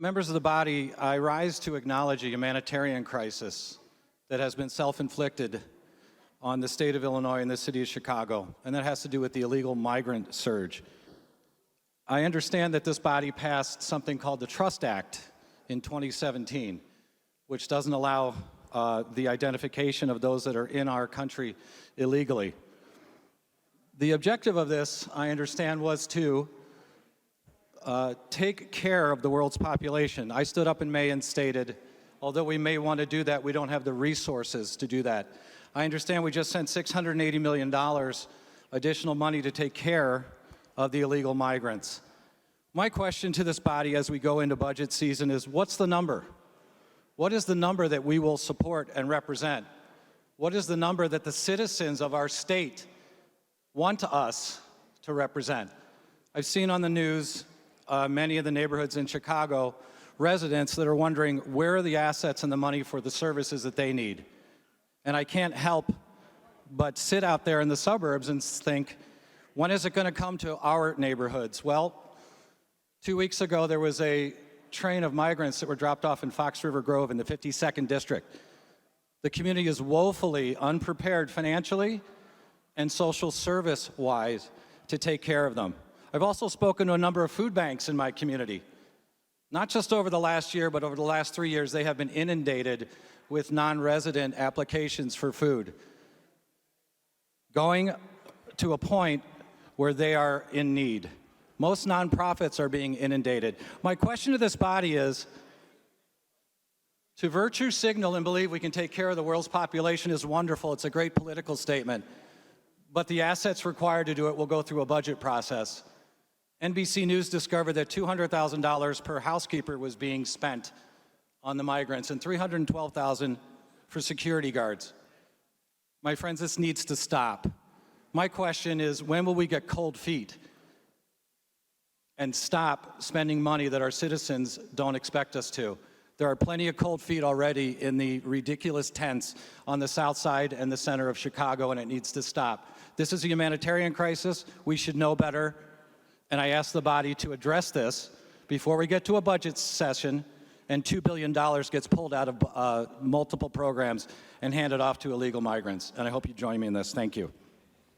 Members of the body, I rise to acknowledge a humanitarian crisis that has been self-inflicted on the state of Illinois and the city of Chicago, and that has to do with the illegal migrant surge. I understand that this body passed something called the Trust Act in 2017, which doesn't allow the identification of those that are in our country illegally. The objective of this, I understand, was to take care of the world's population. I stood up in May and stated, although we may want to do that, we don't have the resources to do that. I understand we just sent $680 million additional money to take care of the illegal migrants. My question to this body as we go into budget season is, what's the number? What is the number that we will support and represent? What is the number that the citizens of our state want us to represent? I've seen on the news many of the neighborhoods in Chicago, residents that are wondering where are the assets and the money for the services that they need. And I can't help but sit out there in the suburbs and think, when is it going to come to our neighborhoods? Well, 2 weeks ago there was a train of migrants that were dropped off in Fox River Grove in the 52nd District. The community is woefully unprepared financially and social service-wise to take care of them. I've also spoken to a number of food banks in my community. Not just over the last year, but over the last 3 years, they have been inundated with non-resident applications for food, going to a point where they are in need. Most nonprofits are being inundated. My question to this body is, to virtue signal and believe we can take care of the world's population is wonderful. It's a great political statement. But the assets required to do it will go through a budget process. NBC News discovered that $200,000 per housekeeper was being spent on the migrants and $312,000 for security guards. My friends, this needs to stop. My question is, when will we get cold feet and stop spending money that our citizens don't expect us to? There are plenty of cold feet already in the ridiculous tents on the south side and the center of Chicago, and it needs to stop. This is a humanitarian crisis. We should know better. And I ask the body to address this before we get to a budget session and $2 billion gets pulled out of multiple programs and handed off to illegal migrants. And I hope you join me in this. Thank you.